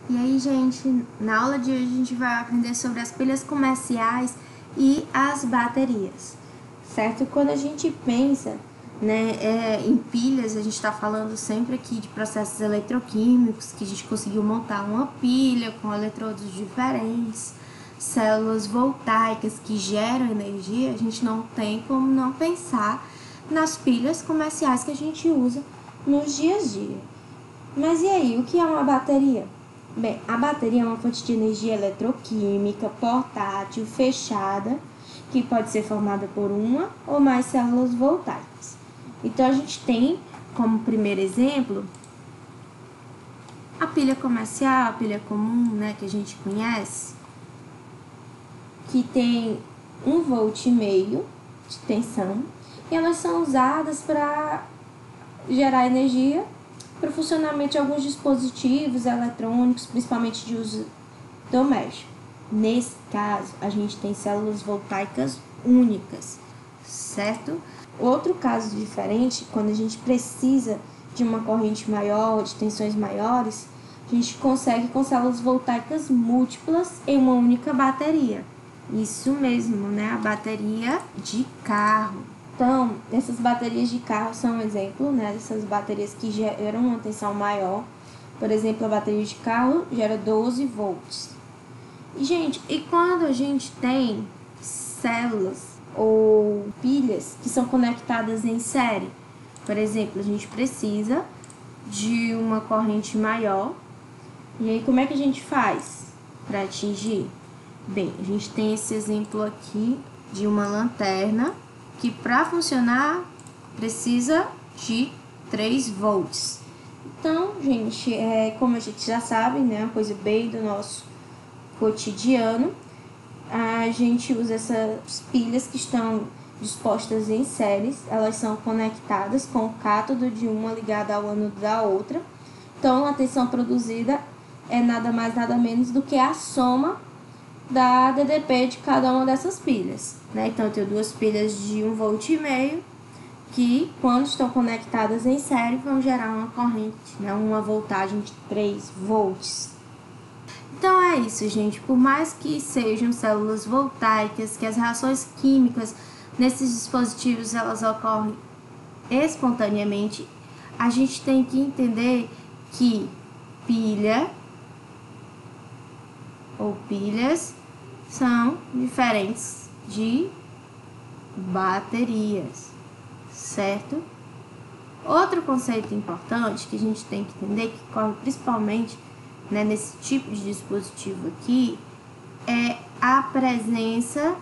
E aí, gente, na aula de hoje a gente vai aprender sobre as pilhas comerciais e as baterias, certo? Quando a gente pensa, em pilhas, a gente está falando sempre aqui de processos eletroquímicos, que a gente conseguiu montar uma pilha com eletrodos diferentes, células voltaicas que geram energia. A gente não tem como não pensar nas pilhas comerciais que a gente usa nos dias a dia. Mas e aí, o que é uma bateria? Bem, a bateria é uma fonte de energia eletroquímica, portátil, fechada, que pode ser formada por uma ou mais células voltaicas. Então, a gente tem como primeiro exemplo a pilha comercial, a pilha comum, que a gente conhece, que tem 1,5 volt de tensão, e elas são usadas para gerar energia para o funcionamento de alguns dispositivos eletrônicos, principalmente de uso doméstico. Nesse caso, a gente tem células voltaicas únicas, certo? Outro caso diferente, quando a gente precisa de uma corrente maior, de tensões maiores, a gente consegue com células voltaicas múltiplas em uma única bateria. Isso mesmo, a bateria de carro. Então, essas baterias de carro são um exemplo, dessas baterias que geram uma tensão maior. Por exemplo, a bateria de carro gera 12 volts. E, gente, quando a gente tem células ou pilhas que são conectadas em série? Por exemplo, a gente precisa de uma corrente maior. E aí, como é que a gente faz para atingir? Bem, a gente tem esse exemplo aqui de uma lanterna que para funcionar precisa de 3 volts. Então, gente, como a gente já sabe, uma coisa bem do nosso cotidiano, a gente usa essas pilhas que estão dispostas em séries, elas são conectadas com o cátodo de uma ligada ao ânodo da outra. Então, a tensão produzida é nada mais nada menos do que a soma da DDP de cada uma dessas pilhas, Então, eu tenho duas pilhas de 1,5 volt que, quando estão conectadas em série, vão gerar uma corrente, uma voltagem de 3 volts. Então, é isso, gente. Por mais que sejam células voltaicas, que as reações químicas nesses dispositivos elas ocorrem espontaneamente, a gente tem que entender que pilha ou pilhas são diferentes de baterias, certo? Outro conceito importante que a gente tem que entender, que ocorre principalmente nesse tipo de dispositivo aqui, é a presença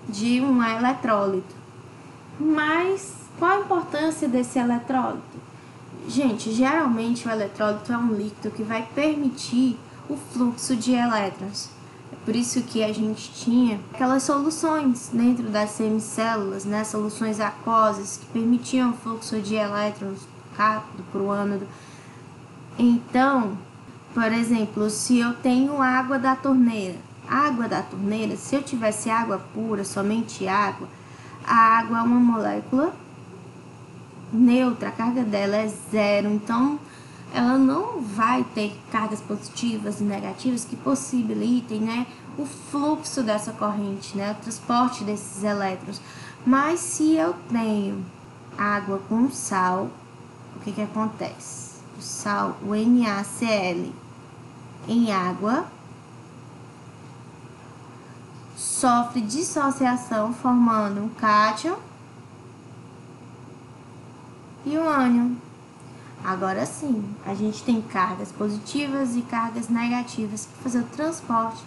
de um eletrólito. Mas qual a importância desse eletrólito? Gente, geralmente o eletrólito é um líquido que vai permitir o fluxo de elétrons. É por isso que a gente tinha aquelas soluções dentro das semicélulas, soluções aquosas que permitiam o fluxo de elétrons do cátodo para o ânodo. Então, por exemplo, se eu tenho água da torneira, se eu tivesse água pura, somente água, a água é uma molécula neutra, a carga dela é zero, então ela não vai ter cargas positivas e negativas que possibilitem, o fluxo dessa corrente, o transporte desses elétrons. Mas se eu tenho água com sal, o que acontece? O sal, o NaCl em água, sofre dissociação formando um cátion e um ânion. Agora sim, a gente tem cargas positivas e cargas negativas para fazer o transporte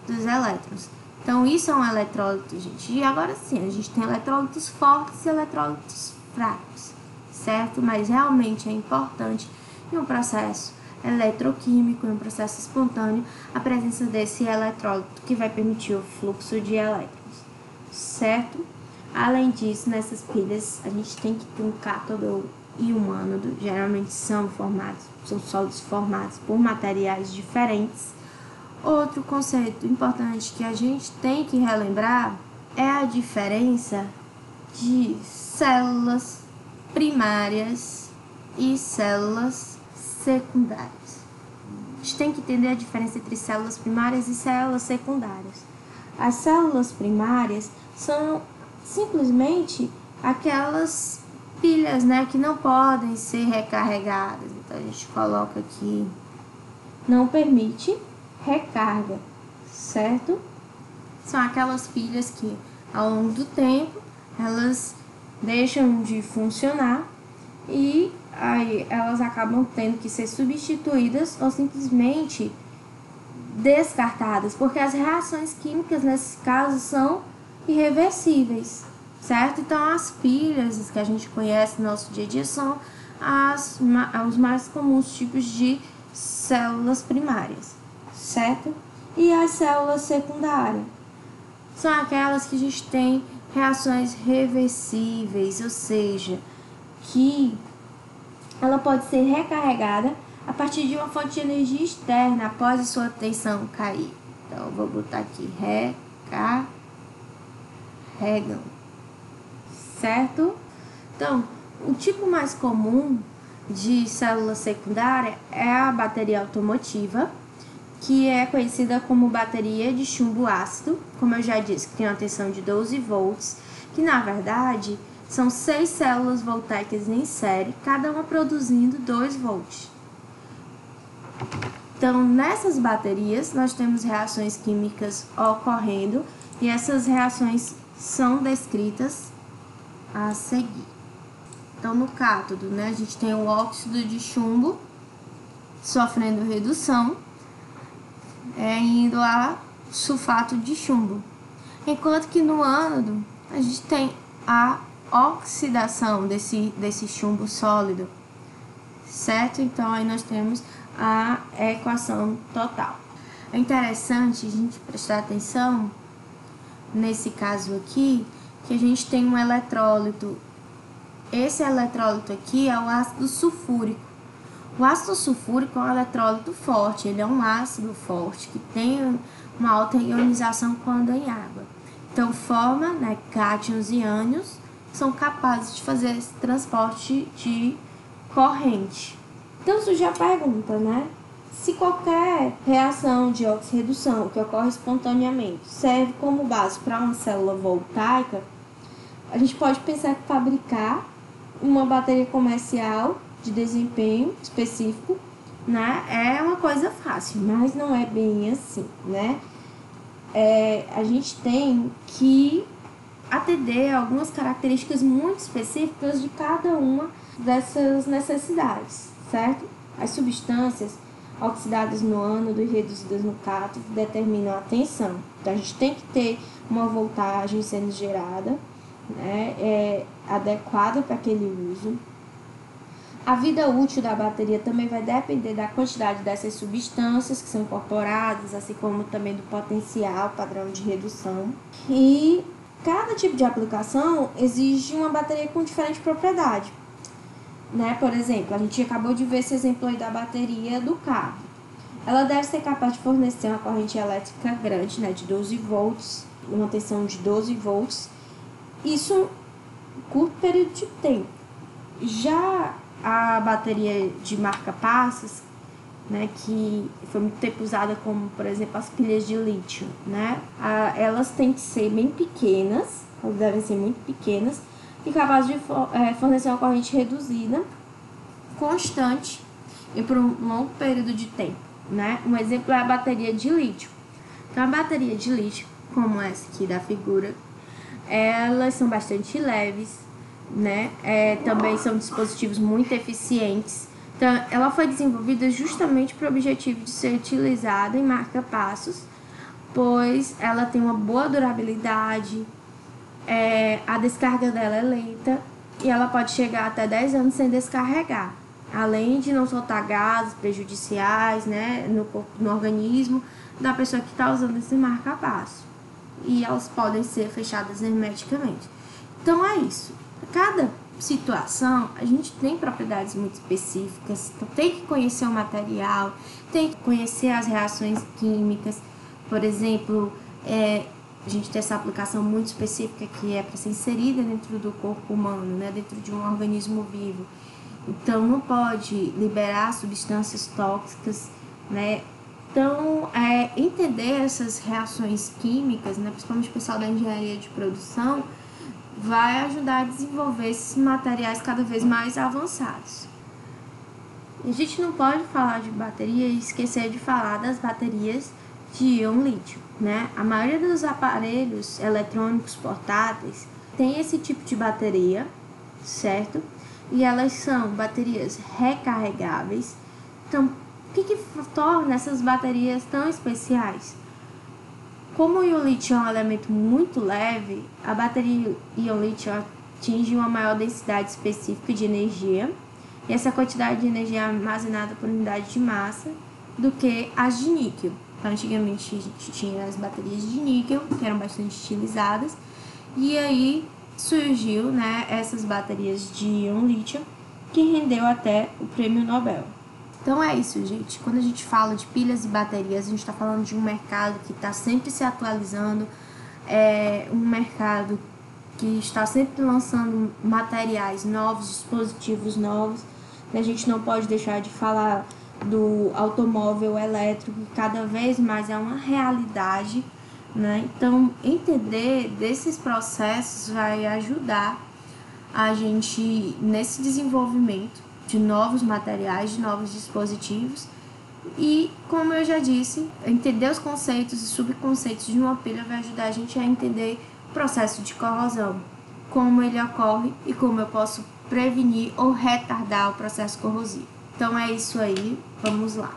dos elétrons. Então, isso é um eletrólito, gente. E agora sim, a gente tem eletrólitos fortes e eletrólitos fracos, certo? Mas realmente é importante em um processo eletroquímico, em um processo espontâneo, a presença desse eletrólito que vai permitir o fluxo de elétrons, certo? Além disso, nessas pilhas, a gente tem que ter um cátodo e um ânodo. Geralmente são sólidos formados por materiais diferentes. Outro conceito importante que a gente tem que relembrar é a diferença de células primárias e células secundárias. gente tem que entender a diferença entre células primárias e células secundárias. As células primárias são simplesmente aquelas pilhas, né, que não podem ser recarregadas. Então a gente coloca aqui, não permite recarga, certo? São aquelas pilhas que ao longo do tempo elas deixam de funcionar e aí elas acabam tendo que ser substituídas ou simplesmente descartadas, porque as reações químicas nesse caso são irreversíveis, certo? Então as pilhas que a gente conhece no nosso dia a dia são os mais comuns tipos de células primárias, certo? E as células secundárias são aquelas que a gente tem reações reversíveis, ou seja, que ela pode ser recarregada a partir de uma fonte de energia externa após a sua tensão cair. Então, eu vou botar aqui, recarregam, certo? Então, o tipo mais comum de célula secundária é a bateria automotiva, que é conhecida como bateria de chumbo ácido, como eu já disse, que tem uma tensão de 12 volts, que na verdade são 6 células voltaicas em série, cada uma produzindo 2 volts. Então, nessas baterias, nós temos reações químicas ocorrendo e essas reações são descritas a seguir. Então, no cátodo, né, a gente tem o óxido de chumbo sofrendo redução, indo a sulfato de chumbo. Enquanto que no ânodo, a gente tem a oxidação desse chumbo sólido, certo? Então, aí nós temos a equação total. É interessante a gente prestar atenção, nesse caso aqui, que a gente tem um eletrólito. Esse eletrólito aqui é o ácido sulfúrico. O ácido sulfúrico é um eletrólito forte, ele é um ácido forte que tem uma alta ionização quando em água. Então, forma, né, cátions e ânions, são capazes de fazer esse transporte de corrente. Então surge a pergunta, né? Se qualquer reação de oxirredução que ocorre espontaneamente serve como base para uma célula voltaica, a gente pode pensar que fabricar uma bateria comercial de desempenho específico, né, é uma coisa fácil, mas não é bem assim, né? A gente tem que atender a algumas características muito específicas de cada uma dessas necessidades, certo? As substâncias oxidadas no ânodo e reduzidas no cátodo determinam a tensão. Então, a gente tem que ter uma voltagem sendo gerada, né, adequada para aquele uso. A vida útil da bateria também vai depender da quantidade dessas substâncias que são incorporadas, assim como também do potencial padrão de redução. E cada tipo de aplicação exige uma bateria com diferente propriedade, né? Por exemplo, a gente acabou de ver esse exemplo aí da bateria do carro. Ela deve ser capaz de fornecer uma corrente elétrica grande, né, de 12 volts, uma tensão de 12 volts, isso em curto período de tempo. Já a bateria de marca-passos, né, que foi muito tempo usada como, por exemplo, as pilhas de lítio, né? Elas têm que ser bem pequenas, elas devem ser muito pequenas e capazes de fornecer uma corrente reduzida, constante e por um longo período de tempo, né? Um exemplo é a bateria de lítio. Então, a bateria de lítio, como essa aqui da figura, elas são bastante leves, né? Também são dispositivos muito eficientes. Então, ela foi desenvolvida justamente para o objetivo de ser utilizada em marca-passos, pois ela tem uma boa durabilidade, a descarga dela é lenta e ela pode chegar até 10 anos sem descarregar, além de não soltar gases prejudiciais, né, no organismo da pessoa que está usando esse marca-passo. E elas podem ser fechadas hermeticamente. Então, é isso. Cada situação, a gente tem propriedades muito específicas, então tem que conhecer o material, tem que conhecer as reações químicas. Por exemplo, a gente tem essa aplicação muito específica que é para ser inserida dentro do corpo humano, né, dentro de um organismo vivo. Então, não pode liberar substâncias tóxicas né? Então, entender essas reações químicas, né, principalmente o pessoal da engenharia de produção, vai ajudar a desenvolver esses materiais cada vez mais avançados. A gente não pode falar de bateria e esquecer de falar das baterias de íon lítio, né? A maioria dos aparelhos eletrônicos portáteis tem esse tipo de bateria, certo? E elas são baterias recarregáveis. Então, o que torna essas baterias tão especiais? Como o íon lítio é um elemento muito leve, a bateria íon lítio atinge uma maior densidade específica de energia, e essa quantidade de energia é armazenada por unidade de massa do que as de níquel. Então, antigamente a gente tinha as baterias de níquel, que eram bastante utilizadas, e aí surgiu, né, essas baterias de íon lítio, que rendeu até o prêmio Nobel. Então é isso, gente. Quando a gente fala de pilhas e baterias, a gente está falando de um mercado que está sempre se atualizando, um mercado que está sempre lançando materiais novos, dispositivos novos. A gente não pode deixar de falar do automóvel elétrico, que cada vez mais é uma realidade, né? Então, entender desses processos vai ajudar a gente nesse desenvolvimento de novos materiais, de novos dispositivos. E, como eu já disse, entender os conceitos e subconceitos de uma pilha vai ajudar a gente a entender o processo de corrosão, como ele ocorre e como eu posso prevenir ou retardar o processo corrosivo. Então é isso aí, vamos lá.